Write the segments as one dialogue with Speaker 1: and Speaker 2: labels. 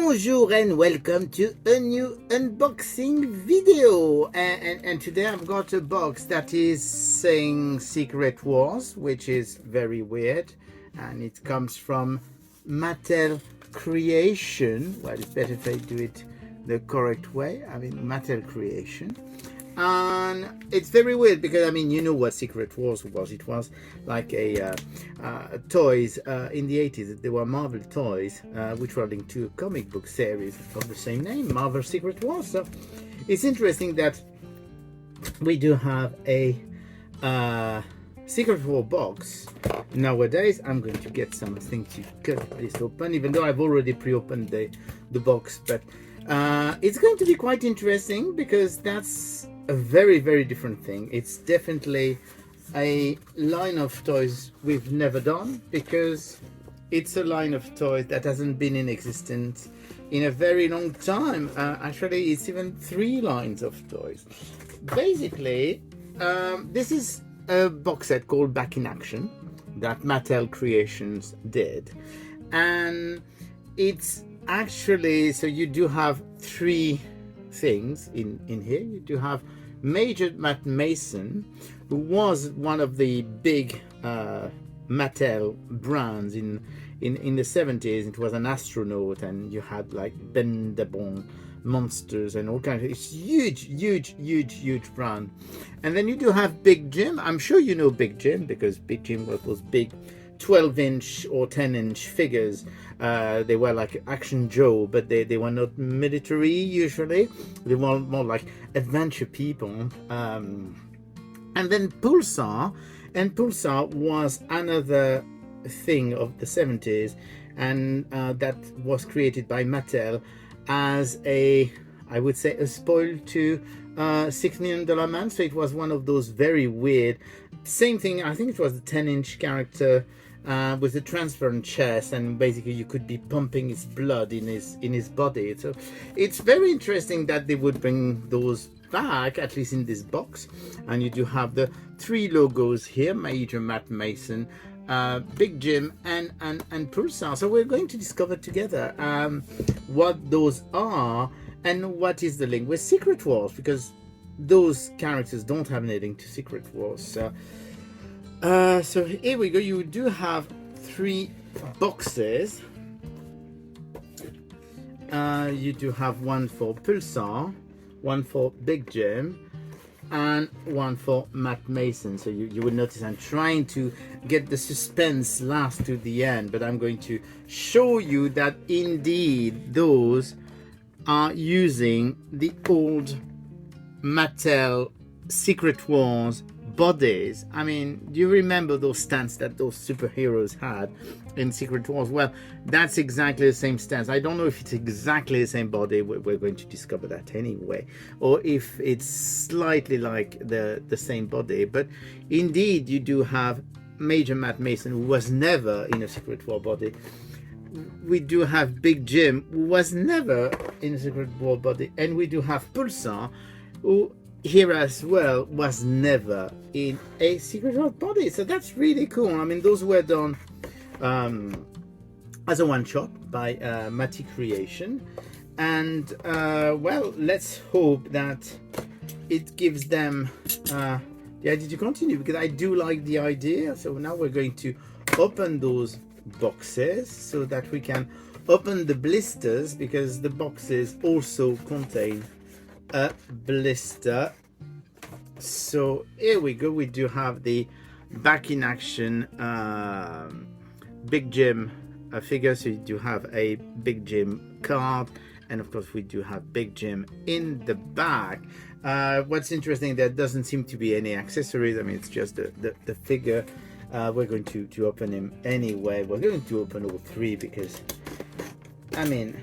Speaker 1: Bonjour and welcome to a new unboxing video, and today I've got a box that is saying Secret Wars, which is very weird, and it comes from Mattel Creation. Well, it's better if I do it the correct way. I mean Mattel Creation. And it's very weird because I mean, you know what Secret Wars was. It was like a toys in the 80s. There were Marvel toys which were linked to a comic book series of the same name, Marvel Secret Wars. So it's interesting that we do have a Secret War box nowadays. I'm going to get something to cut this open, even though I've already pre-opened the box, but it's going to be quite interesting because that's a very, very different thing. It's definitely a line of toys we've never done, because it's a line of toys that hasn't been in existence in a very long time. Actually, it's even 3 lines of toys. Basically, this is a box set called Back in Action that Mattel Creations did, and it's actually, so you do have 3 things in here. You do have Major Matt Mason, who was one of the big Mattel brands in the 70s. It was an astronaut, and you had like Ben the Bon monsters and all kinds of, it's huge brand. And then you do have Big Jim. I'm sure you know Big Jim, because Big Jim was those big 12-inch or 10-inch figures. They were like Action Joe, but they were not military usually. They were more like adventure people. And then Pulsar, and Pulsar was another thing of the 70s, and that was created by Mattel as a, I would say, a spoil to $6 Million Man. So it was one of those very weird, same thing, I think it was the 10-inch character with a transparent chest, and basically you could be pumping his blood in his body. So it's very interesting that they would bring those back, at least in this box. And you do have the 3 logos here: Major Matt Mason, Big Jim, and Pulsar. So we're going to discover together what those are and what is the link with Secret Wars, because those characters don't have any link to Secret Wars. So here we go. You do have 3 boxes. You do have one for Pulsar, one for Big Jim, and one for Matt Mason. So you will notice I'm trying to get the suspense last to the end, but I'm going to show you that indeed those are using the old Mattel Secret Wars bodies. I mean, do you remember those stands that those superheroes had in Secret Wars? Well, that's exactly the same stance. I don't know if it's exactly the same body. We're going to discover that anyway, or if it's slightly like the same body. But indeed, you do have Major Matt Mason, who was never in a Secret War body. We do have Big Jim, who was never in a Secret War body, and we do have Pulsar, who here as well was never in a Secret War body. So that's really cool. I mean, those were done as a one-shot by Mattel Creation, and well, let's hope that it gives them the idea to continue, because I do like the idea. So now we're going to open those boxes so that we can open the blisters, because the boxes also contain a blister. So here we go. We do have the Back in Action Big Jim figure. So you do have a Big Jim card, and of course we do have Big Jim in the back. What's interesting, there doesn't seem to be any accessories. I mean, it's just the figure. We're going to open him anyway. We're going to open all 3, because I mean,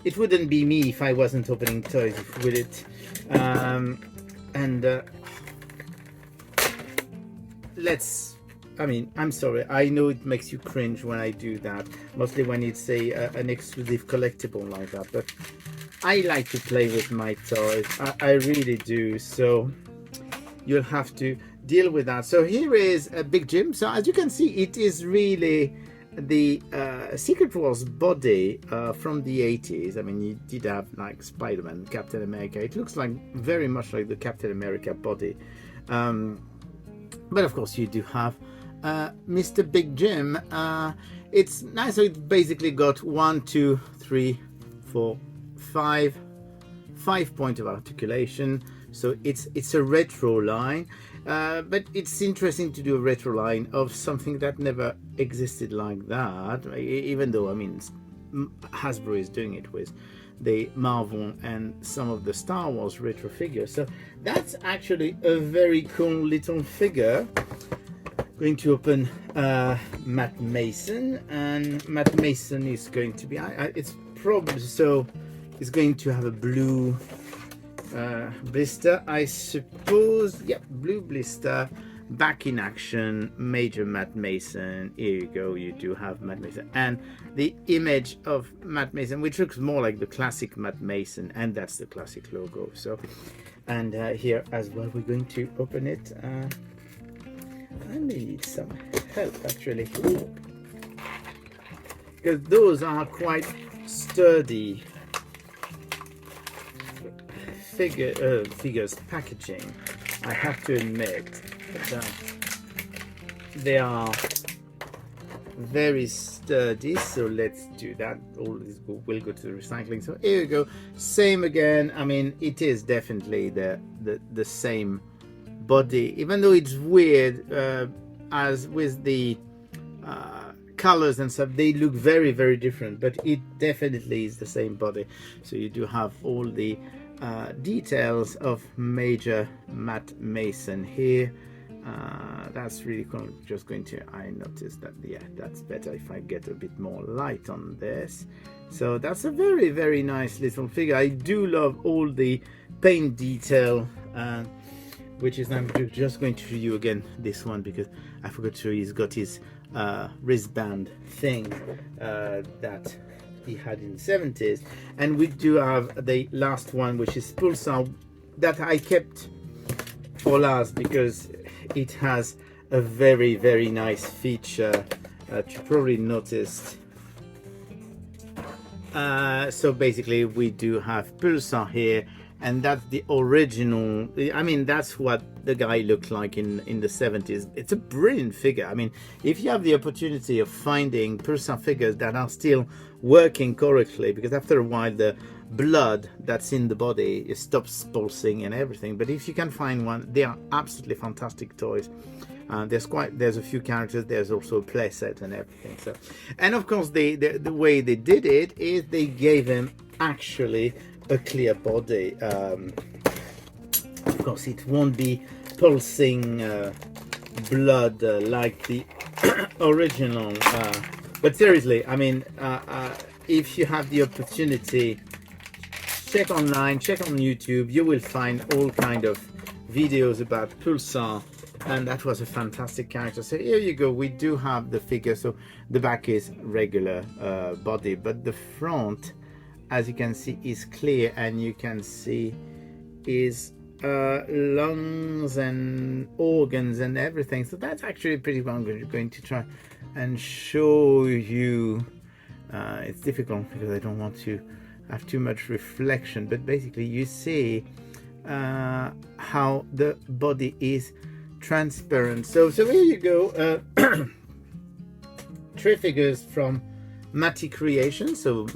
Speaker 1: it wouldn't be me if I wasn't opening toys, would it? Let's, I mean, I'm sorry, I know it makes you cringe when I do that, mostly when it's an exclusive collectible like that, but I like to play with my toys. I really do. So you'll have to deal with that. So here is a Big Jim. So as you can see, it is really the Secret Wars body from the 80s. I mean, you did have like Spider-Man, Captain America. It looks like very much like the Captain America body. But of course you do have Mr. Big Jim. It's nice. So it's basically got 1, 2, 3, 4, 5 points of articulation. So it's a retro line. But it's interesting to do a retro line of something that never existed like that, even though, I mean, Hasbro is doing it with the Marvel and some of the Star Wars retro figures. So that's actually a very cool little figure. Going to open Matt Mason, and Matt Mason is going to be, it's probably, so it's going to have a blue blister, I suppose. Yep, blue blister, back in action, Major Matt Mason. Here you go, you do have Matt Mason and the image of Matt Mason, which looks more like the classic Matt Mason, and that's the classic logo. So, and here as well, we're going to open it. I need some help actually, because those are quite sturdy figures packaging, I have to admit. But, they are very sturdy, so let's do that. All this will go to the recycling. So here we go, same again. I mean, it is definitely the same body, even though it's weird, as with the colors and stuff, they look very, very different, but it definitely is the same body. So you do have all the details of Major Matt Mason here. That's really cool. Just going to, I noticed that, yeah, that's better if I get a bit more light on this. So that's a very, very nice little figure. I do love all the paint detail, which is, I'm just going to show you again this one because I forgot to show you. He's got his wristband thing that he had in the 70s, and we do have the last one, which is Pulsar, that I kept for last because it has a very, very nice feature that you probably noticed. So basically we do have Pulsar here, and that's the original. I mean, that's what the guy looked like in the 70s. It's a brilliant figure. I mean, if you have the opportunity of finding Pulsar figures that are still working correctly, because after a while the blood that's in the body stops pulsing and everything, but if you can find one, they are absolutely fantastic toys. There's a few characters, there's also a play set and everything. So, and of course the way they did it is they gave him actually a clear body. Of course it won't be pulsing blood like the original, but seriously, I mean, if you have the opportunity, check online, check on YouTube, you will find all kind of videos about Pulsar, and that was a fantastic character. So here you go, we do have the figure. So the back is regular body, but the front, as you can see, is clear, and you can see his lungs and organs and everything. So that's actually pretty well. I'm going to try and show you. It's difficult because I don't want to have too much reflection, but basically you see how the body is transparent. So here you go, 3 figures from Mattel Creations, so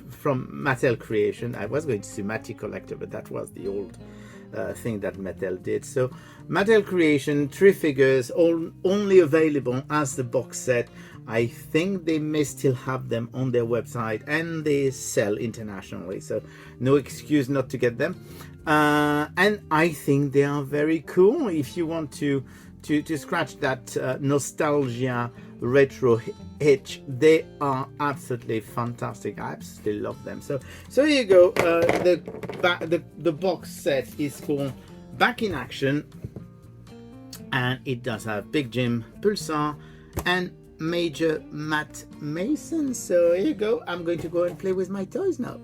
Speaker 1: from Mattel Creation. I was going to say Mattel Collector, but that was the old thing that Mattel did. So Mattel Creation, 3 figures, all only available as the box set. I think they may still have them on their website, and they sell internationally, so no excuse not to get them. And I think they are very cool. If you want to scratch that nostalgia retro itch, they are absolutely fantastic. I absolutely love them. So here you go. The box set is called Back in Action, and it does have Big Jim, Pulsar, and Major Matt Mason. So here you go. I'm going to go and play with my toys now.